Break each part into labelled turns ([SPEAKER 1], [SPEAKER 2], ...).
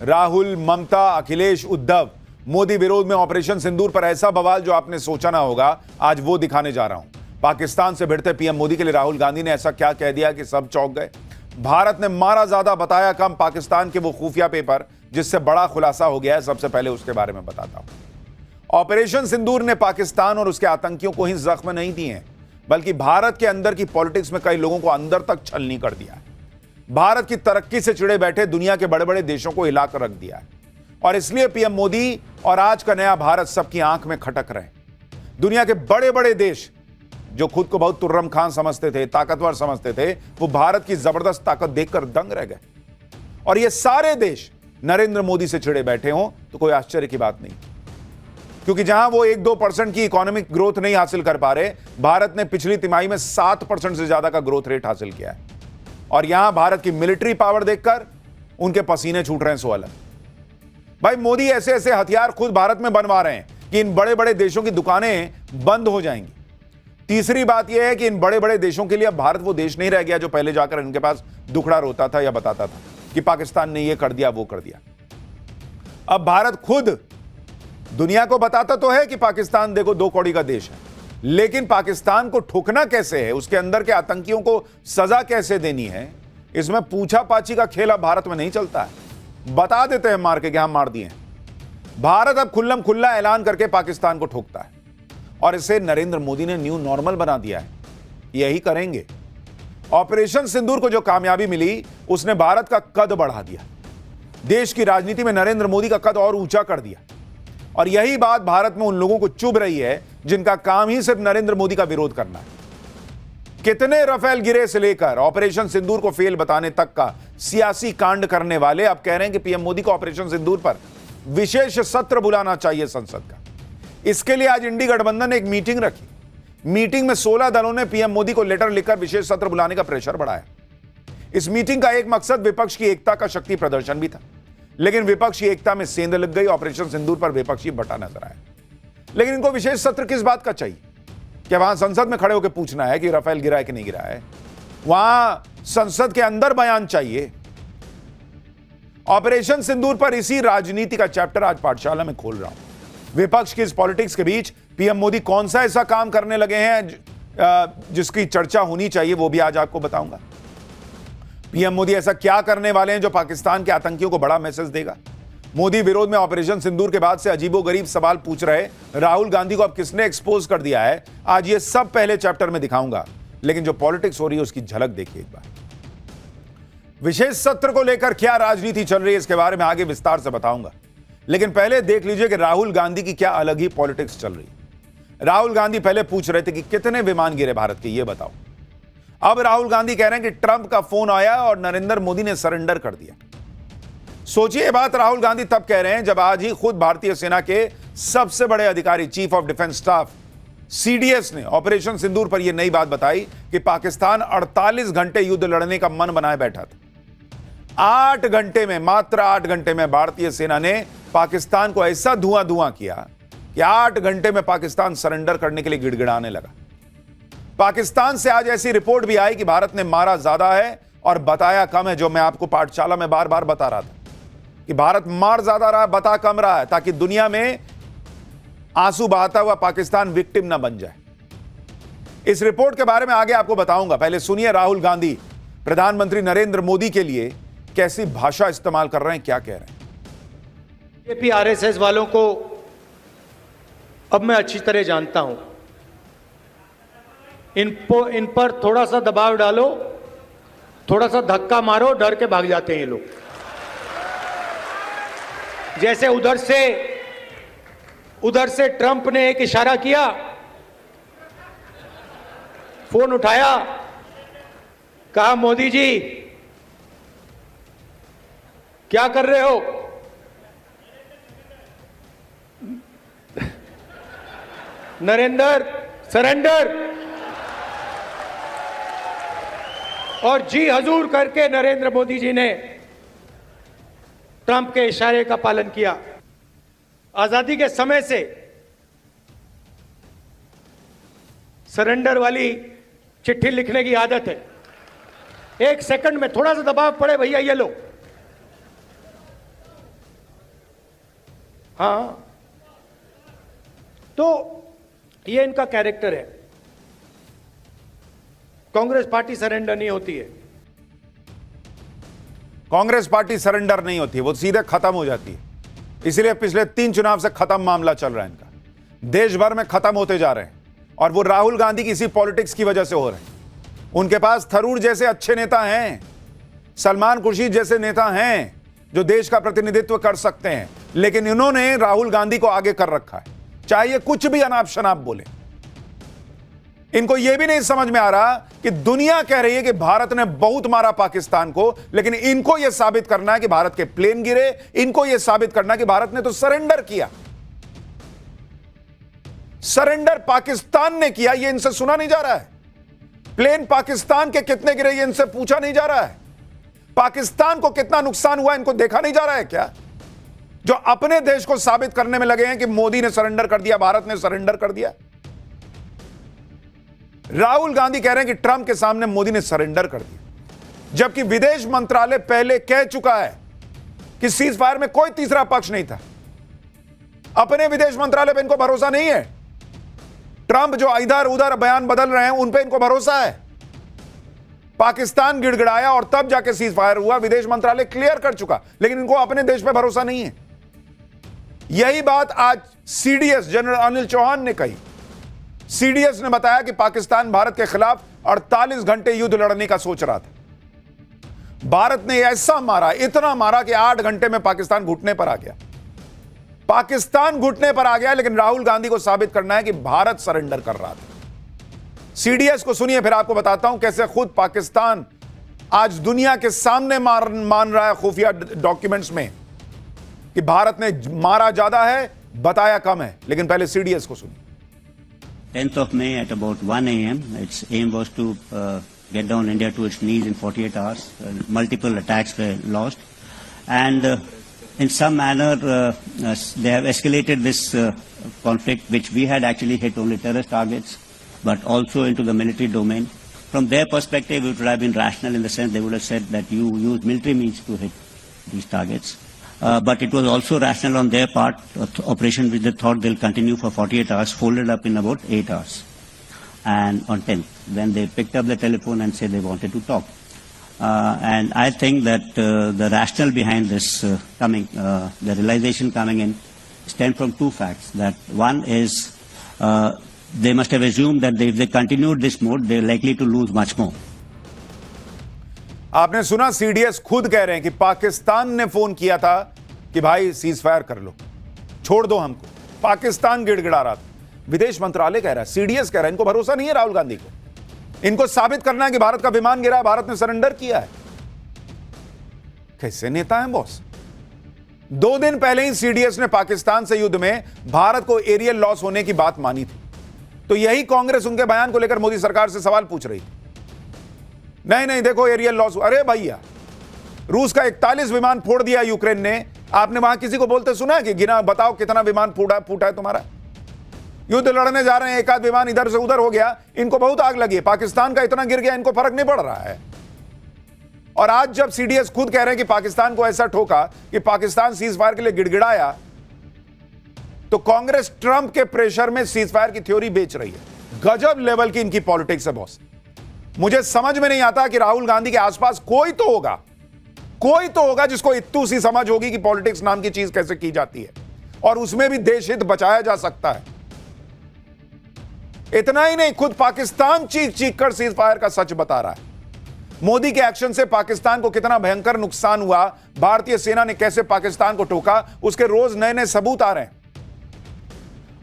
[SPEAKER 1] राहुल, ममता, अखिलेश, उद्धव, मोदी विरोध में ऑपरेशन सिंदूर पर ऐसा बवाल जो आपने सोचा ना होगा, आज वो दिखाने जा रहा हूं। पाकिस्तान से भिड़ते पीएम मोदी के लिए राहुल गांधी ने ऐसा क्या कह दिया कि सब चौंक गए। भारत ने मारा ज्यादा, बताया कम, पाकिस्तान के वो खुफिया पेपर जिससे बड़ा खुलासा हो गया है। सबसे पहले उसके बारे में बताता हूं। ऑपरेशन सिंदूर ने पाकिस्तान और उसके आतंकियों को ही जख्म नहीं दिए हैं, बल्कि भारत के अंदर की पॉलिटिक्स में कई लोगों को अंदर तक छलनी कर दिया है। भारत की तरक्की से चिड़े बैठे दुनिया के बड़े बड़े देशों को हिलाकर रख दिया है। और इसलिए पीएम मोदी और आज का नया भारत सबकी आंख में खटक रहे। दुनिया के बड़े बड़े देश जो खुद को बहुत तुर्रम खान समझते थे, ताकतवर समझते थे, वो भारत की जबरदस्त ताकत देखकर दंग रह गए। और ये सारे देश नरेंद्र मोदी से चिड़े बैठे हों तो कोई आश्चर्य की बात नहीं, क्योंकि जहां वो 1-2% की इकोनॉमिक ग्रोथ नहीं हासिल कर पा रहे, भारत ने पिछली तिमाही में 7% से ज्यादा का ग्रोथ रेट हासिल किया है। और यहां भारत की मिलिट्री पावर देखकर उनके पसीने छूट रहे हैं। सो अलग भाई, मोदी ऐसे ऐसे हथियार खुद भारत में बनवा रहे हैं कि इन बड़े बड़े देशों की दुकानें बंद हो जाएंगी। तीसरी बात यह है कि इन बड़े बड़े देशों के लिए अब भारत वो देश नहीं रह गया जो पहले जाकर इनके पास दुखड़ा रोता था या बताता था कि पाकिस्तान ने ये कर दिया, वो कर दिया। अब भारत खुद दुनिया को बताता तो है कि पाकिस्तान देखो 2 कौड़ी का देश है, लेकिन पाकिस्तान को ठोकना कैसे है, उसके अंदर के आतंकियों को सजा कैसे देनी है, इसमें पूछा पाछी का खेल अब भारत में नहीं चलता है। बता देते हैं मार के कि हम मार दिए हैं। भारत अब खुल्लम खुल्ला ऐलान करके पाकिस्तान को ठोकता है और इसे नरेंद्र मोदी ने न्यू नॉर्मल बना दिया है। यही करेंगे। ऑपरेशन सिंदूर को जो कामयाबी मिली उसने भारत का कद बढ़ा दिया, देश की राजनीति में नरेंद्र मोदी का कद और ऊंचा कर दिया। और यही बात भारत में उन लोगों को चुभ रही है जिनका काम ही सिर्फ नरेंद्र मोदी का विरोध करना है। कितने राफेल गिरे से लेकर ऑपरेशन सिंदूर को फेल बताने तक का सियासी कांड करने वाले अब कह रहे हैं कि पीएम मोदी को ऑपरेशन सिंदूर पर विशेष सत्र बुलाना चाहिए संसद का। इसके लिए आज इंडी गठबंधन ने एक मीटिंग रखी। मीटिंग में 16 दलों ने पीएम मोदी को लेटर लिखकर विशेष सत्र बुलाने का प्रेशर बढ़ाया। इस मीटिंग का एक मकसद विपक्ष की एकता का शक्ति प्रदर्शन भी था, लेकिन विपक्ष की एकता में सेंध लग गई। ऑपरेशन सिंदूर पर विपक्षी बटा नजर आया। लेकिन इनको विशेष सत्र किस बात का चाहिए? क्या वहां संसद में खड़े होकर पूछना है कि राफेल गिरा है कि नहीं गिरा है? वहां संसद के अंदर बयान चाहिए। ऑपरेशन सिंदूर पर इसी राजनीति का चैप्टर आज पाठशाला में खोल रहा हूं। विपक्ष की इस पॉलिटिक्स के बीच पीएम मोदी कौन सा ऐसा काम करने लगे हैं जिसकी चर्चा होनी चाहिए, वो भी आज आपको बताऊंगा। पीएम मोदी ऐसा क्या करने वाले हैं जो पाकिस्तान के आतंकियों को बड़ा मैसेज देगा? मोदी विरोध में ऑपरेशन सिंदूर के बाद से अजीबोगरीब सवाल पूछ रहे राहुल गांधी को अब किसने एक्सपोज कर दिया है, आज ये सब पहले चैप्टर में दिखाऊंगा। लेकिन जो पॉलिटिक्स हो रही है उसकी झलक देखिए एक बार। विशेष सत्र को लेकर क्या राजनीति चल रही है इसके बारे में आगे विस्तार से बताऊंगा, लेकिन पहले देख लीजिए कि राहुल गांधी की क्या अलग ही पॉलिटिक्स चल रही है। राहुल गांधी पहले पूछ रहे थे कि कितने विमान गिरे भारत के, ये बताओ। अब राहुल गांधी कह रहे हैं कि ट्रंप का फोन आया और नरेंद्र मोदी ने सरेंडर कर दिया। सोचिए, ये बात राहुल गांधी तब कह रहे हैं जब आज ही खुद भारतीय सेना के सबसे बड़े अधिकारी chief of defence staff CDS ने ऑपरेशन सिंदूर पर यह नई बात बताई कि पाकिस्तान 48 घंटे युद्ध लड़ने का मन बनाए बैठा था। 8 घंटे में, मात्र 8 घंटे में भारतीय सेना ने पाकिस्तान को ऐसा धुआं किया कि 8 घंटे में पाकिस्तान सरेंडर करने के लिए गिड़गिड़ाने लगा। पाकिस्तान से आज ऐसी रिपोर्ट भी आई कि भारत ने मारा ज्यादा है और बताया कम है, जो मैं आपको पाठशाला में बार बार बता रहा था कि भारत मार ज्यादा रहा है, बता कम रहा है, ताकि दुनिया में आंसू बहाता हुआ पाकिस्तान विक्टिम ना बन जाए। इस रिपोर्ट के बारे में आगे आपको बताऊंगा। पहले सुनिए राहुल गांधी प्रधानमंत्री नरेंद्र मोदी के लिए कैसी भाषा इस्तेमाल कर रहे हैं, क्या कह रहे हैं।
[SPEAKER 2] बीजेपी आरएसएस वालों को अब मैं अच्छी तरह जानता हूं। इन पर थोड़ा सा दबाव डालो, थोड़ा सा धक्का मारो, डर के भाग जाते हैं ये लोग। जैसे उधर से ट्रंप ने एक इशारा किया, फोन उठाया, कहा मोदी जी क्या कर रहे हो? नरेंद्र सरेंडर, और जी हजूर करके नरेंद्र मोदी जी ने ट्रंप के इशारे का पालन किया। आजादी के समय से सरेंडर वाली चिट्ठी लिखने की आदत है। 1 सेकंड में थोड़ा सा दबाव पड़े, भैया ये लो, हाँ, तो ये इनका कैरेक्टर है। कांग्रेस पार्टी सरेंडर नहीं होती है।
[SPEAKER 1] कांग्रेस पार्टी सरेंडर नहीं होती, वो सीधे खत्म हो जाती है। इसलिए पिछले 3 चुनाव से खत्म मामला चल रहा है इनका, देश भर में खत्म होते जा रहे हैं। और वो राहुल गांधी की इसी पॉलिटिक्स की वजह से हो रहे हैं। उनके पास थरूर जैसे अच्छे नेता हैं, सलमान खुर्शीद जैसे नेता हैं जो देश का प्रतिनिधित्व कर सकते हैं, लेकिन इन्होंने राहुल गांधी को आगे कर रखा है। चाहे ये कुछ भी अनाप शनाप बोले, इनको यह भी नहीं समझ में आ रहा कि दुनिया कह रही है कि भारत ने बहुत मारा पाकिस्तान को, लेकिन इनको यह साबित करना है कि भारत के प्लेन गिरे, इनको यह साबित करना है कि भारत ने तो सरेंडर किया। सरेंडर पाकिस्तान ने किया, यह इनसे सुना नहीं जा रहा है। प्लेन पाकिस्तान के कितने गिरे, यह इनसे पूछा नहीं जा रहा है। पाकिस्तान को कितना नुकसान हुआ, इनको देखा नहीं जा रहा है क्या? जो अपने देश को साबित करने में लगे हैं कि मोदी ने सरेंडर कर दिया, भारत ने सरेंडर कर दिया। राहुल गांधी कह रहे हैं कि ट्रंप के सामने मोदी ने सरेंडर कर दिया, जबकि विदेश मंत्रालय पहले कह चुका है कि सीज फायर में कोई तीसरा पक्ष नहीं था। अपने विदेश मंत्रालय पर इनको भरोसा नहीं है। ट्रंप जो इधर उधर बयान बदल रहे हैं, उन पे इनको भरोसा है। पाकिस्तान गिड़गिड़ाया और तब जाके सीज फायर हुआ, विदेश मंत्रालय क्लियर कर चुका, लेकिन इनको अपने देश पे भरोसा नहीं है। यही बात आज सीडीएस जनरल अनिल चौहान ने कही। सीडीएस ने बताया कि पाकिस्तान भारत के खिलाफ 48 घंटे युद्ध लड़ने का सोच रहा था। भारत ने ऐसा मारा, इतना मारा कि 8 घंटे में पाकिस्तान घुटने पर आ गया। पाकिस्तान घुटने पर आ गया, लेकिन राहुल गांधी को साबित करना है कि भारत सरेंडर कर रहा था। सीडीएस को सुनिए, फिर आपको बताता हूं कैसे खुद पाकिस्तान आज दुनिया के सामने मान रहा है खुफिया डॉक्यूमेंट्स में कि भारत ने मारा ज्यादा है, बताया कम है। लेकिन पहले सीडीएस को सुनिए।
[SPEAKER 3] 10th of May at about 1 a.m. Its aim was to get down India to its knees in 48 hours. Multiple attacks were launched, and in some manner they have escalated this conflict, which we had actually hit only terrorist targets, but also into the military domain. From their perspective, it would have been rational in the sense they would have said that you use military means to hit these targets. But it was also rational on their part, operation which they thought they'll continue for 48 hours, folded up in about 8 hours. And on 10th, when they picked up the telephone and said they wanted to talk. And I think that the rationale behind this the realization coming in stemmed from 2 facts. That one is they must have assumed that if they continued this mode, they're likely to lose much more.
[SPEAKER 1] आपने सुना, CDS खुद कह रहे हैं कि पाकिस्तान ने phone किया था कि भाई सीज फायर कर लो, छोड़ दो हमको। पाकिस्तान गिड़गिड़ा रहा था, विदेश मंत्रालय कह रहा है, सीडीएस कह रहा है। इनको भरोसा नहीं है राहुल गांधी को। इनको साबित करना है कि भारत का विमान गिरा, भारत ने सरेंडर किया है। कैसे नेता हैं बॉस? 2 दिन पहले ही सीडीएस ने पाकिस्तान से युद्ध में भारत को एरियल लॉस होने की बात मानी थी। तो यही कांग्रेस उनके बयान को लेकर मोदी सरकार से सवाल पूछ रही थी। नहीं देखो एरियल लॉस। अरे भैया, रूस का 41 विमान फोड़ दिया यूक्रेन ने। आपने वहां किसी को बोलते सुना है कि गिना बताओ कितना विमान फूटा है तुम्हारा? युद्ध लड़ने जा रहे हैं, एक आध विमान इधर से उधर हो गया, इनको बहुत आग लगी। पाकिस्तान का इतना गिर गया, इनको फर्क नहीं पड़ रहा है। और आज जब सीडीएस खुद कह रहे हैं कि पाकिस्तान को ऐसा ठोका कि पाकिस्तान सीज फायर के लिए गिड़गिड़ाया, तो कांग्रेस ट्रंप के प्रेशर में सीज फायर की थ्योरी बेच रही है। गजब लेवल की इनकी पॉलिटिक्स है बॉस। मुझे समझ में नहीं आता कि राहुल गांधी के आसपास कोई तो होगा जिसको इत्तू सी समझ होगी कि पॉलिटिक्स नाम की चीज कैसे की जाती है, और उसमें भी देश हित बचाया जा सकता है। इतना ही नहीं, खुद पाकिस्तान चीख कर सीज फायर का सच बता रहा है। मोदी के एक्शन से पाकिस्तान को कितना भयंकर नुकसान हुआ, भारतीय सेना ने कैसे पाकिस्तान को ठोका, उसके रोज नए सबूत आ रहे हैं।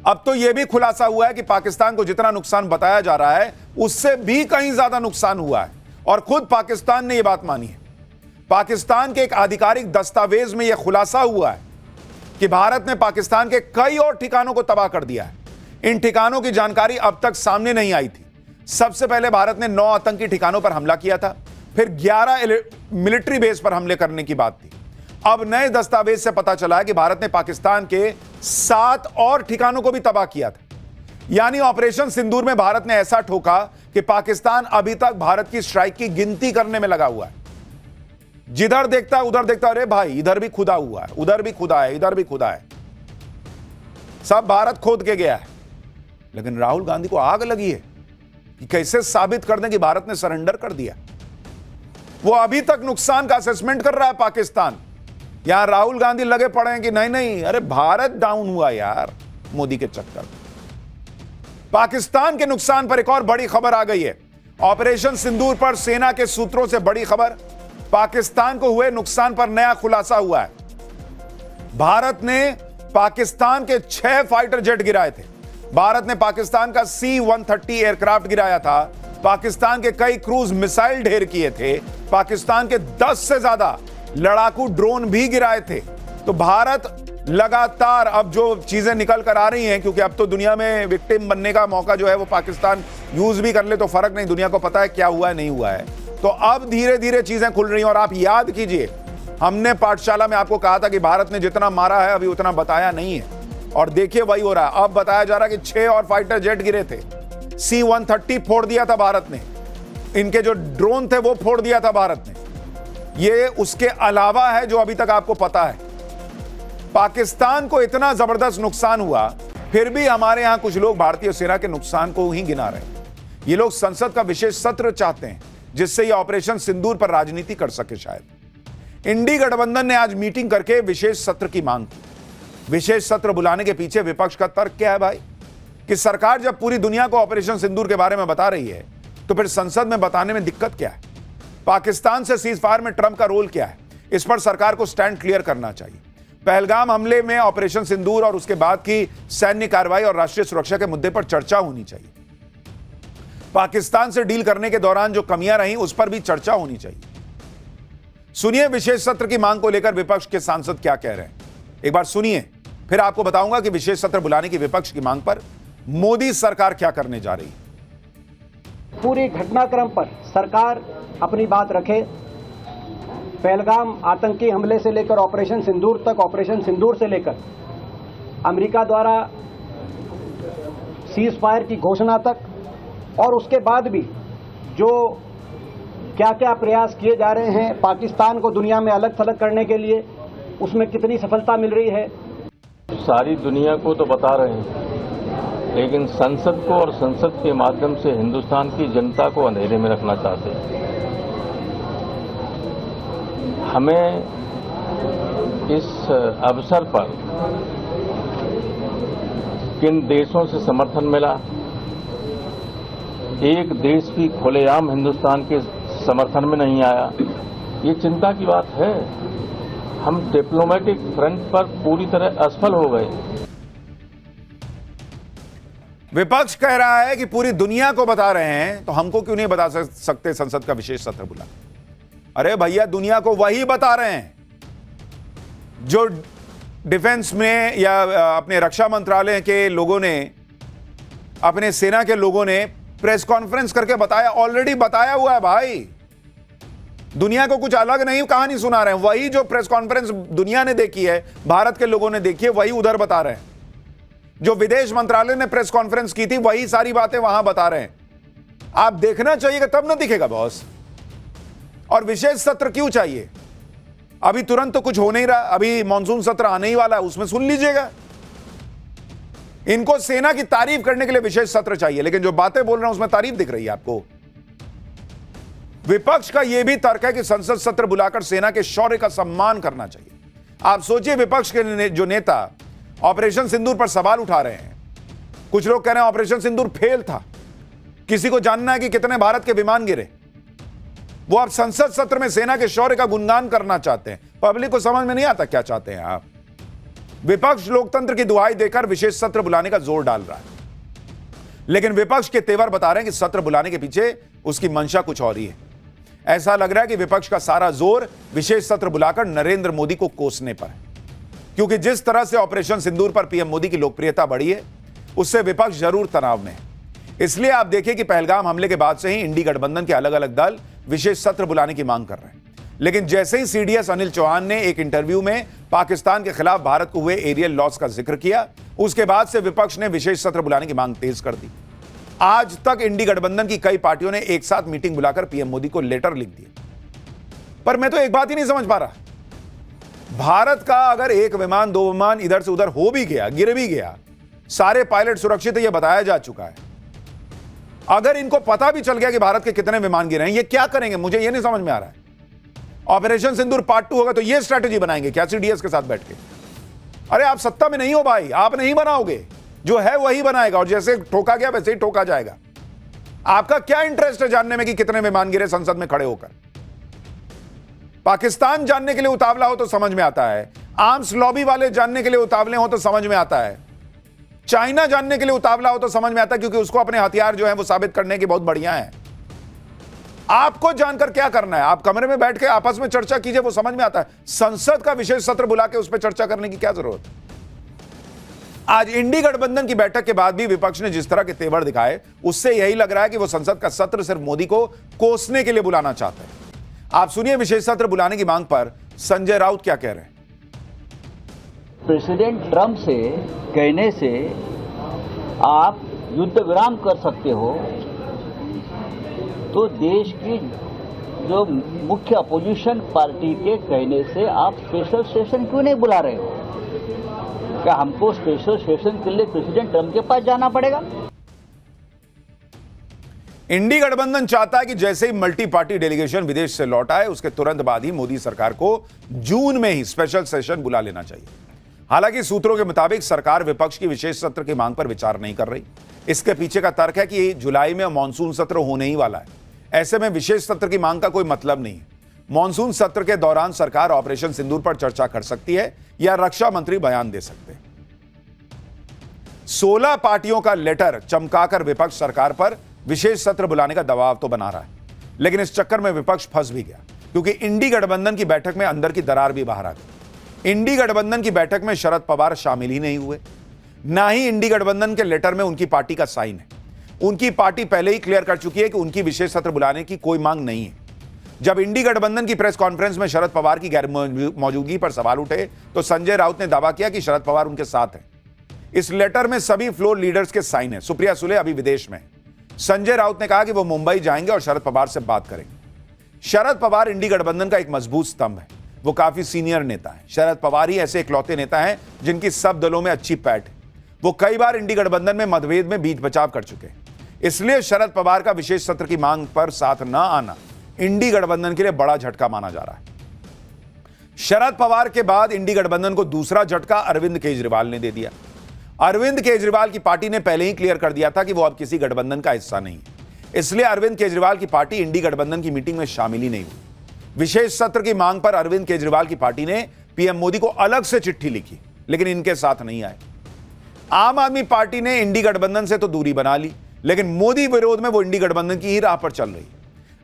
[SPEAKER 1] अब तो यह भी खुलासा हुआ है कि पाकिस्तान को जितना नुकसान बताया जा रहा है, उससे भी कहीं ज्यादा नुकसान हुआ है, और खुद पाकिस्तान ने यह बात मानी है। पाकिस्तान के एक आधिकारिक दस्तावेज में यह खुलासा हुआ है कि भारत ने पाकिस्तान के कई और ठिकानों को तबाह कर दिया है। इन ठिकानों की जानकारी अब तक सामने नहीं आई थी। सबसे पहले भारत ने 9 आतंकी ठिकानों पर हमला किया था, फिर 11 मिलिट्री बेस पर हमले करने की बात थी। अब नए दस्तावेज से पता चला है कि भारत ने पाकिस्तान के 7 और ठिकानों को भी तबाह किया था। यानी ऑपरेशन सिंदूर में भारत ने ऐसा ठोका कि पाकिस्तान अभी तक भारत की स्ट्राइक की गिनती करने में लगा हुआ है। जिधर देखता है उधर देखता, अरे भाई इधर भी खुदा हुआ है, उधर भी खुदा है, इधर भी खुदा है। सब भारत खोद के गया है। लेकिन राहुल गांधी को आग लगी है कि कैसे साबित कर दें कि भारत ने सरेंडर कर दिया। वो अभी तक नुकसान का असेसमेंट कर रहा है पाकिस्तान। यहां राहुल गांधी लगे पड़े हैं कि नहीं नहीं, अरे भारत डाउन हुआ यार मोदी के चक्कर में। पाकिस्तान के नुकसान पर एक और बड़ी खबर आ गई है। ऑपरेशन सिंदूर पर सेना के सूत्रों से बड़ी खबर। पाकिस्तान को हुए नुकसान पर नया खुलासा हुआ है। भारत ने पाकिस्तान के 6 फाइटर जेट गिराए थे। भारत ने पाकिस्तान का C-130 एयरक्राफ्ट गिराया था। पाकिस्तान के कई क्रूज मिसाइल ढेर किए थे। पाकिस्तान के 10 से ज्यादा लड़ाकू ड्रोन भी गिराए थे। तो भारत लगातार अब जो चीजें निकल कर आ रही हैं, क्योंकि अब तो दुनिया में विक्टिम बनने का मौका जो है वो पाकिस्तान यूज भी कर ले तो फर्क नहीं, दुनिया को पता है क्या हुआ है नहीं हुआ है। तो अब धीरे धीरे चीजें खुल रही हैं। और आप याद कीजिए, हमने पाठशाला में आपको कहा था कि भारत ने जितना मारा है अभी उतना बताया नहीं है, और देखिए वही हो रहा है। अब बताया जा रहा है कि 6 और फाइटर जेट गिरे थे। C-130 फोड़ दिया था भारत ने। इनके जो ड्रोन थे वो फोड़ दिया था भारत ने। ये उसके अलावा है जो अभी तक आपको पता है। पाकिस्तान को इतना जबरदस्त नुकसान हुआ, फिर भी हमारे यहां कुछ लोग भारतीय सेना के नुकसान को ही गिना रहे हैं। ये लोग संसद का विशेष सत्र चाहते हैं जिससे ये ऑपरेशन सिंदूर पर राजनीति कर सके। शायद इंडी गठबंधन ने आज मीटिंग करके विशेष सत्र की मांग की। विशेष सत्र बुलाने के पीछे विपक्ष का तर्क क्या है भाई? कि सरकार जब पूरी दुनिया को ऑपरेशन सिंदूर के बारे में बता रही है तो फिर संसद में बताने में दिक्कत क्या है? पाकिस्तान से सीजफायर में ट्रंप का रोल क्या है? इस पर सरकार को स्टैंड क्लियर करना चाहिए। पहलगाम हमले में ऑपरेशन सिंदूर और उसके बाद की सैन्य कार्रवाई और राष्ट्रीय सुरक्षा के मुद्दे पर चर्चा होनी चाहिए। पाकिस्तान से डील करने के दौरान जो कमियां रहीं उस पर भी चर्चा होनी चाहिए। सुनिए विशेष सत्र की मांग को लेकर विपक्ष के सांसद क्या कह रहे हैं। एक बार सुनिए, फिर आपको बताऊंगा कि विशेष सत्र बुलाने की विपक्ष की मांग पर मोदी सरकार क्या करने जा रही है।
[SPEAKER 4] पूरी घटनाक्रम पर सरकार अपनी बात रखे। पहलगाम आतंकी हमले से लेकर ऑपरेशन सिंदूर तक, ऑपरेशन सिंदूर से लेकर अमेरिका द्वारा सीज फायर की घोषणा तक, और उसके बाद भी जो क्या क्या प्रयास किए जा रहे हैं पाकिस्तान को दुनिया में अलग थलग करने के लिए, उसमें कितनी सफलता मिल रही है।
[SPEAKER 5] सारी दुनिया को तो बता रहे हैं, लेकिन संसद को और संसद के माध्यम से हिंदुस्तान की जनता को अंधेरे में रखना चाहते हैं। हमें इस अवसर पर किन देशों से समर्थन मिला, एक देश भी खुलेआम हिंदुस्तान के समर्थन में नहीं आया, ये चिंता की बात है। हम डिप्लोमेटिक फ्रंट पर पूरी तरह असफल हो गए।
[SPEAKER 1] विपक्ष कह रहा है कि पूरी दुनिया को बता रहे हैं तो हमको क्यों नहीं बता सकते संसद का विशेष सत्र बुला। अरे भैया, दुनिया को वही बता रहे हैं जो डिफेंस में या अपने रक्षा मंत्रालय के लोगों ने, अपने सेना के लोगों ने प्रेस कॉन्फ्रेंस करके बताया। ऑलरेडी बताया हुआ है भाई। दुनिया को कुछ अलग नहीं कहानी सुना रहे हैं। वही जो प्रेस कॉन्फ्रेंस दुनिया ने देखी है, भारत के लोगों ने देखी है, वही उधर बता रहे हैं। जो विदेश मंत्रालय ने प्रेस कॉन्फ्रेंस की थी वही सारी बातें वहां बता रहे हैं। आप देखना चाहिए तब ना दिखेगा बॉस। और विशेष सत्र क्यों चाहिए? अभी तुरंत तो कुछ हो नहीं रहा। अभी मॉनसून सत्र आने ही वाला है, उसमें सुन लीजिएगा। इनको सेना की तारीफ करने के लिए विशेष सत्र चाहिए, लेकिन जो बातें बोल रहे हैं उसमें तारीफ दिख रही है आपको। विपक्ष का यह भी तर्क है कि संसद सत्र बुलाकर सेना के शौर्य का सम्मान करना चाहिए। आप सोचिए, विपक्ष के जो नेता ऑपरेशन सिंदूर पर सवाल उठा रहे हैं। कुछ लोग कह रहे हैं ऑपरेशन सिंदूर फेल था, किसी को जानना है कि कितने भारत के विमान गिरे। वो आप संसद सत्र में सेना के शौर्य का गुणगान करना चाहते हैं। पब्लिक को समझ में नहीं आता क्या चाहते हैं आप। विपक्ष लोकतंत्र की दुहाई देकर विशेष सत्र बुलाने का जोर डाल रहा है, लेकिन विपक्ष के तेवर बता रहे हैं कि सत्र बुलाने के पीछे उसकी मंशा कुछ और ही है। ऐसा लग रहा है कि विपक्ष का सारा जोर विशेष सत्र बुलाकर नरेंद्र मोदी को कोसने पर है, क्योंकि जिस तरह से ऑपरेशन सिंदूर पर पीएम मोदी की लोकप्रियता बढ़ी है, उससे विपक्ष जरूर तनाव में है। इसलिए आप देखिए कि पहलगाम हमले के बाद से ही इंडी गठबंधन के अलग अलग दल विशेष सत्र बुलाने की मांग कर रहे हैं। लेकिन जैसे ही सीडीएस अनिल चौहान ने एक इंटरव्यू में पाकिस्तान के खिलाफ भारत को हुए एरियल लॉस का जिक्र किया, उसके बाद से विपक्ष ने विशेष सत्र बुलाने की मांग तेज कर दी। आज तक इंडी गठबंधन की कई पार्टियों ने एक साथ मीटिंग बुलाकर पीएम मोदी को लेटर लिख दिए। पर मैं तो एक बात ही नहीं समझ पा रहा, भारत का अगर एक विमान, दो विमान इधर से उधर हो भी गया, गिर भी गया, सारे पायलट सुरक्षित है, यह बताया जा चुका है। अगर इनको पता भी चल गया कि भारत के कितने विमान गिरे हैं, ये क्या करेंगे? मुझे यह नहीं समझ में आ रहा है। ऑपरेशन सिंदूर पार्ट 2 होगा तो यह स्ट्रैटेजी बनाएंगे क्या सीडीएस के साथ बैठ के? अरे आप सत्ता में नहीं हो भाई, आप नहीं बनाओगे, जो है वही बनाएगा, और जैसे ठोका गया वैसे ही ठोका जाएगा। आपका क्या इंटरेस्ट है जानने में कि कितने विमान गिरे संसद में खड़े होकर? पाकिस्तान जानने के लिए उतावला हो तो समझ में आता है, आर्म्स लॉबी वाले जानने के लिए उतावले हो तो समझ में आता है, चाइना जानने के लिए उतावला हो तो समझ में आता है, क्योंकि उसको अपने हथियार जो है वो साबित करने की बहुत बढ़िया है। आपको जानकर क्या करना है? आप कमरे में बैठ के आपस में चर्चा कीजिए, वो समझ में आता है। संसद का विशेष सत्र बुला के उस पर चर्चा करने की क्या जरूरत है? आज इंडी गठबंधन की बैठक के बाद भी विपक्ष ने जिस तरह के तेवर दिखाए, उससे यही लग रहा है कि वो संसद का सत्र सिर्फ मोदी को कोसने के लिए बुलाना चाहते हैं। आप सुनिए विशेष सत्र बुलाने की मांग पर संजय राउत क्या कह रहे हैं।
[SPEAKER 6] प्रेसिडेंट ट्रंप से कहने से आप युद्ध विराम कर सकते हो, तो देश की जो मुख्य अपोजिशन पार्टी के कहने से आप स्पेशल सेशन क्यों नहीं बुला रहे हो? क्या हमको स्पेशल सेशन के लिए प्रेसिडेंट ट्रंप के पास जाना पड़ेगा?
[SPEAKER 1] इंडी गठबंधन चाहता है कि जैसे ही मल्टी पार्टी डेलीगेशन विदेश से लौट आए, उसके तुरंत बाद ही मोदी सरकार को जून में ही स्पेशल सेशन बुला लेना चाहिए। हालांकि सूत्रों के मुताबिक सरकार विपक्ष की विशेष सत्र की मांग पर विचार नहीं कर रही। इसके पीछे का तर्क है कि जुलाई में मानसून सत्र होने ही वाला है, ऐसे में विशेष सत्र की मांग का कोई मतलब नहीं है। मानसून सत्र के दौरान सरकार ऑपरेशन सिंदूर पर चर्चा कर सकती है या रक्षा मंत्री बयान दे सकते हैं। 16 पार्टियों का लेटर चमकाकर विपक्ष सरकार पर विशेष सत्र बुलाने का दबाव तो बना रहा है, लेकिन इस चक्कर में विपक्ष फंस भी गया, क्योंकि इंडी गठबंधन की बैठक में अंदर की दरार भी बाहर आ गई। इंडी गठबंधन की बैठक में शरद पवार शामिल ही नहीं हुए, ना ही इंडी गठबंधन के लेटर में उनकी पार्टी का साइन है। उनकी पार्टी पहले ही क्लियर कर चुकी है कि उनकी विशेष सत्र बुलाने की कोई मांग नहीं है। जब इंडी गठबंधन की प्रेस कॉन्फ्रेंस में शरद पवार की गैर मौजूदगी पर सवाल उठे तो संजय राउत ने दावा किया कि शरद पवार उनके साथ हैं। इस लेटर में सभी फ्लोर लीडर्स के साइन है। सुप्रिया सुले अभी विदेश में है। संजय राउत ने कहा कि वो मुंबई जाएंगे और शरद पवार से बात करेंगे। शरद पवार इंडी गठबंधन का एक मजबूत स्तंभ है, वो काफी सीनियर नेता है। शरद पवार ही ऐसे इकलौते नेता हैं जिनकी सब दलों में अच्छी पैठ है। वो कई बार इंडी गठबंधन में मतभेद में बीच बचाव कर चुके हैं। इसलिए शरद पवार का विशेष सत्र की मांग पर साथ न आना इंडी गठबंधन के लिए बड़ा झटका माना जा रहा है। शरद पवार के बाद इंडी गठबंधन को दूसरा झटका अरविंद केजरीवाल ने दे दिया। अरविंद केजरीवाल की पार्टी ने पहले ही क्लियर कर दिया था कि वो अब किसी गठबंधन का हिस्सा नहीं है, इसलिए अरविंद केजरीवाल की पार्टी इंडी गठबंधन की मीटिंग में शामिल ही नहीं हुई। विशेष सत्र की मांग पर अरविंद केजरीवाल की पार्टी ने पीएम मोदी को अलग से चिट्ठी लिखी, लेकिन इनके साथ नहीं आए। आम आदमी पार्टी ने इंडी गठबंधन से तो दूरी बना ली, लेकिन मोदी विरोध में वो इंडी गठबंधन की ही राह पर चल रही।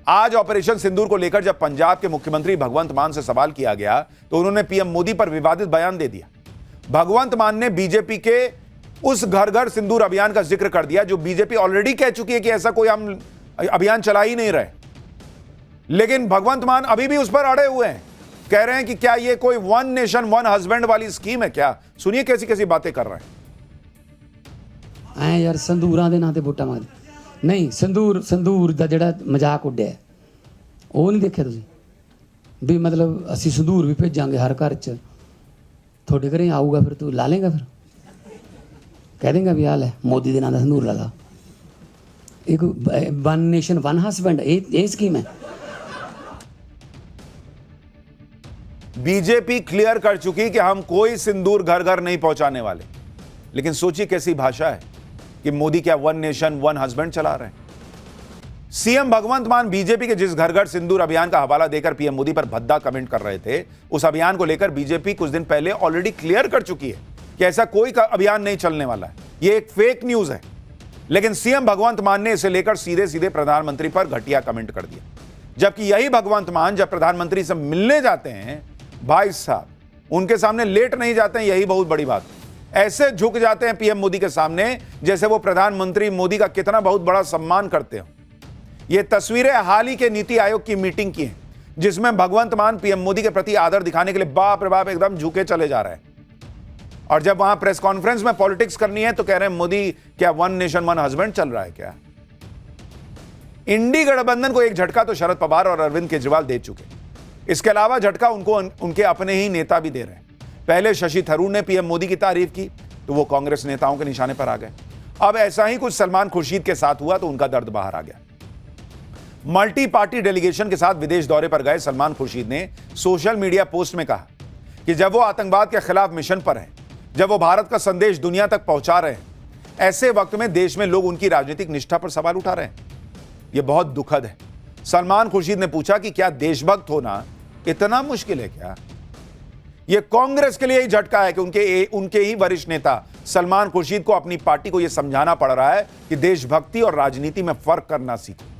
[SPEAKER 1] आज ऑपरेशन सिंदूर को लेकर जब पंजाब के मुख्यमंत्री भगवंत मान से सवाल किया गया तो उन्होंने पीएम मोदी पर विवादित बयान दे दिया। भगवंत मान ने बीजेपी के उस घर घर सिंदूर अभियान का जिक्र कर दिया, जो बीजेपी ऑलरेडी कह चुकी है कि ऐसा कोई हम अभियान चला ही नहीं रहे। लेकिन भगवंत मान अभी भी उस पर अड़े हुए हैं, कह रहे हैं कि क्या ये कोई वन नेशन वन हस्बैंड वाली स्कीम है क्या? सुनिए कैसी कैसी बातें कर रहे हैं।
[SPEAKER 7] ਐ ਯਾਰ ਸੰਧੂਰਾਂ ਦੇ ਨਾਂ ਤੇ ਵੋਟਾਂ ਮੰਗਦੇ ਨਹੀਂ। ਸੰਧੂਰ ਦਾ ਜਿਹੜਾ ਮਜ਼ਾਕ ਉੱਡਿਆ ਉਹ ਨਹੀਂ ਦੇਖਿਆ ਤੁਸੀਂ ਵੀ? ਮਤਲਬ ਅਸੀਂ ਸੰਧੂਰ ਵੀ ਭੇਜਾਂਗੇ ਹਰ ਘਰ 'ਚ, ਤੁਹਾਡੇ ਘਰੇ ਆਊਗਾ, ਫਿਰ ਤੂੰ ਲਾ ਲੇਗਾ, ਫਿਰ ਕਹਿ ਦੇਗਾ ਵੀ ਆ ਲੈ ਮੋਦੀ ਦੇ ਨਾਂ ਦਾ ਸੰਧੂਰ ਲਾ ਲਾ। ਇੱਕ ਵਨ ਨੇਸ਼ਨ ਵਨ ਹਸਬੈਂਡ ਇਹ ਸਕੀਮ ਹੈ।
[SPEAKER 1] बीजेपी क्लियर कर चुकी कि हम कोई सिंदूर घर घर नहीं पहुंचाने वाले, लेकिन सोचिए कैसी भाषा है कि मोदी क्या वन नेशन वन हस्बैंड चला रहे हैं। सीएम भगवंत मान बीजेपी के जिस घर घर सिंदूर अभियान का हवाला देकर पीएम मोदी पर भद्दा कमेंट कर रहे थे, उस अभियान को लेकर बीजेपी कुछ दिन पहले ऑलरेडी क्लियर कर चुकी है कि ऐसा कोई अभियान नहीं चलने वाला है, ये एक फेक न्यूज है। लेकिन सीएम भगवंत मान ने इसे लेकर सीधे सीधे प्रधानमंत्री पर घटिया कमेंट कर दिया, जबकि यही भगवंत मान जब प्रधानमंत्री से मिलने जाते हैं, भाई साहब उनके सामने लेट नहीं जाते हैं। यही बहुत बड़ी बात, ऐसे झुक जाते हैं पीएम मोदी के सामने जैसे वो प्रधानमंत्री मोदी का कितना बहुत बड़ा सम्मान करते हो। ये तस्वीरें हाल ही के नीति आयोग की मीटिंग की हैं, जिसमें भगवंत मान पीएम मोदी के प्रति आदर दिखाने के लिए बाप रे बाप एकदम झुके चले जा रहे हैं। और जब वहां प्रेस कॉन्फ्रेंस में पॉलिटिक्स करनी है तो कह रहे हैं मोदी क्या वन नेशन वन हस्बैंड चल रहा है क्या? इंडी गठबंधन को एक झटका तो शरद पवार और अरविंद केजरीवाल दे चुके, इसके अलावा झटका उनको उनके अपने ही नेता भी दे रहे हैं। पहले शशि थरूर ने पीएम मोदी की तारीफ की, तो वो कांग्रेस नेताओं के निशाने पर आ गए। अब ऐसा ही कुछ सलमान खुर्शीद के साथ हुआ तो उनका दर्द बाहर आ गया। मल्टी पार्टी डेलीगेशन के साथ विदेश दौरे पर गए सलमान खुर्शीद ने सोशल मीडिया पोस्ट में कहा कि जब वो आतंकवाद के खिलाफ मिशन पर हैं, जब वो भारत का संदेश दुनिया तक पहुंचा रहे हैं, ऐसे वक्त में देश में लोग उनकी राजनीतिक निष्ठा पर सवाल उठा रहे हैं। यह बहुत दुखद है। सलमान खुर्शीद ने पूछा कि क्या देशभक्त होना इतना मुश्किल है क्या? यह कांग्रेस के लिए ही झटका है कि उनके ही वरिष्ठ नेता सलमान खुर्शीद को अपनी पार्टी को यह समझाना पड़ रहा है कि देशभक्ति और राजनीति में फर्क करना सीखो।